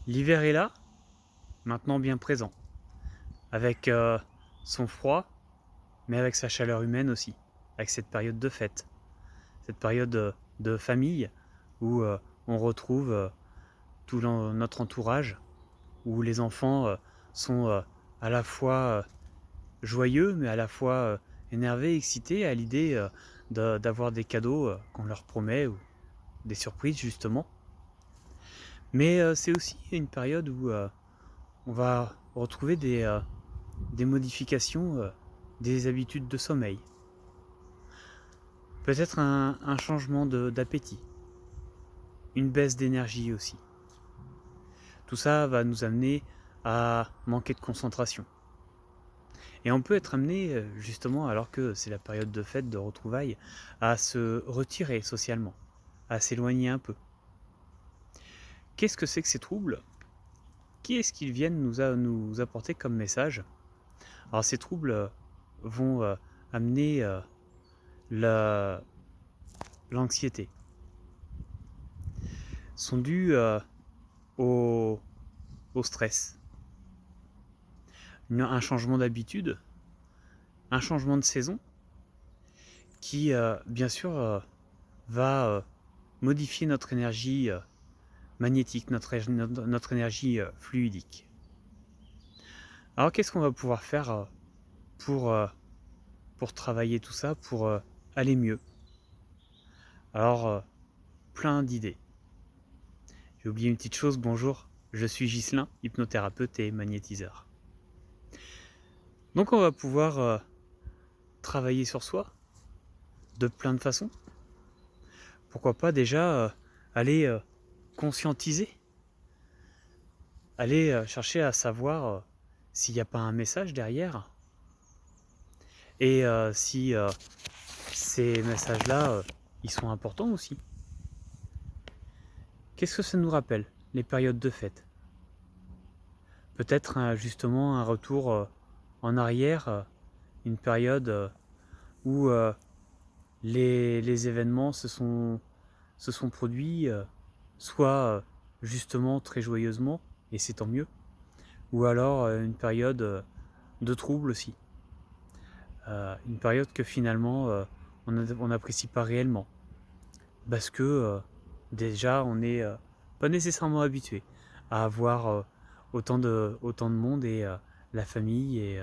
L'hiver est là, maintenant bien présent, avec son froid, mais avec sa chaleur humaine aussi, avec cette période de fête, cette période de famille où on retrouve tout notre entourage, où les enfants sont à la fois joyeux, mais à la fois énervés, excités à l'idée d'avoir des cadeaux qu'on leur promet, ou des surprises justement. Mais c'est aussi une période où on va retrouver des modifications des habitudes de sommeil. Peut-être un changement d'appétit, une baisse d'énergie aussi. Tout ça va nous amener à manquer de concentration. Et on peut être amené, justement, alors que c'est la période de fête, de retrouvailles, à se retirer socialement, à s'éloigner un peu. Qu'est-ce que c'est que ces troubles? Qu'est-ce qu'ils viennent nous apporter comme message? Alors ces troubles vont amener l'anxiété, sont dus au, au stress, un changement d'habitude, un changement de saison qui, bien sûr, va modifier notre énergie magnétique, notre énergie fluidique. Alors qu'est-ce qu'on va pouvoir faire pour, pour travailler tout ça, pour aller mieux? Alors, plein d'idées. J'ai oublié une petite chose, bonjour, je suis Ghislain, hypnothérapeute et magnétiseur. Donc on va pouvoir travailler sur soi de plein de façons. Pourquoi pas déjà aller conscientiser, aller chercher à savoir s'il n'y a pas un message derrière, et si ces messages-là, ils sont importants aussi. Qu'est-ce que ça nous rappelle, les périodes de fête? Peut-être justement un retour en arrière, une période où les événements se sont produits soit justement très joyeusement, et c'est tant mieux, ou alors une période de trouble aussi. Une période que finalement on n'apprécie pas réellement, parce que déjà on n'est pas nécessairement habitué à avoir autant de monde, et la famille, et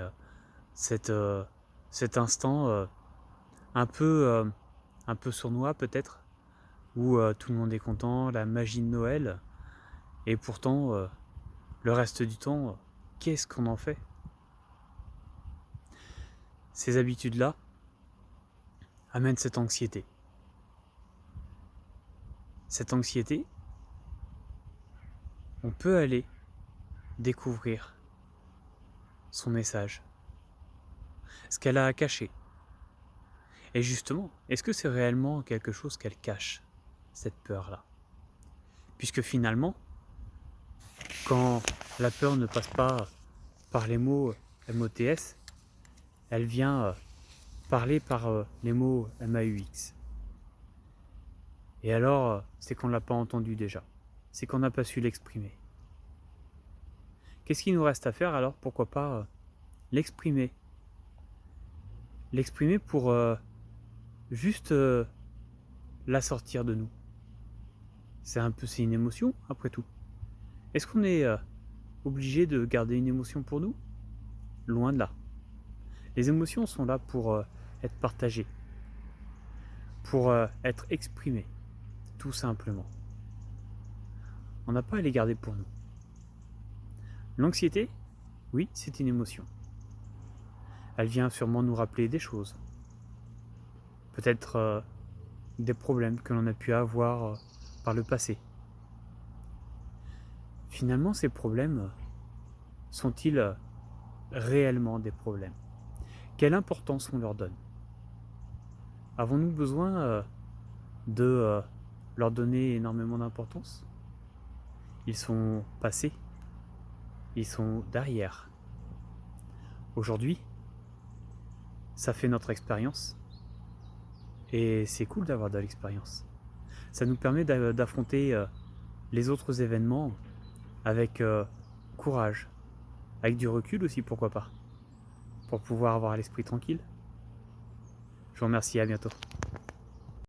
cet instant un peu sournois peut-être, où tout le monde est content, la magie de Noël, et pourtant le reste du temps, qu'est-ce qu'on en fait? Ces habitudes-là amènent cette anxiété. Cette anxiété, on peut aller découvrir son message, ce qu'elle a à cacher. Et justement, est-ce que c'est réellement quelque chose qu'elle cache, cette peur-là? Puisque finalement, quand la peur ne passe pas par les mots MOTS, elle vient parler par les mots MAUX. Et alors, c'est qu'on ne l'a pas entendu déjà. C'est qu'on n'a pas su l'exprimer. Qu'est-ce qu'il nous reste à faire alors? Pourquoi pas l'exprimer? L'exprimer pour juste la sortir de nous. C'est une émotion, après tout. Est-ce qu'on est obligé de garder une émotion pour nous? Loin de là. Les émotions sont là pour être partagées, pour être exprimées, tout simplement. On n'a pas à les garder pour nous. L'anxiété, oui, c'est une émotion. Elle vient sûrement nous rappeler des choses. Peut-être des problèmes que l'on a pu avoir par le passé. Finalement, ces problèmes sont-ils réellement des problèmes? Quelle importance on leur donne? Avons-nous besoin de leur donner énormément d'importance? Ils sont passés, ils sont derrière. Aujourd'hui, ça fait notre expérience, et c'est cool d'avoir de l'expérience. Ça nous permet d'affronter les autres événements avec courage, avec du recul aussi, pourquoi pas, pour pouvoir avoir l'esprit tranquille. Je vous remercie, à bientôt.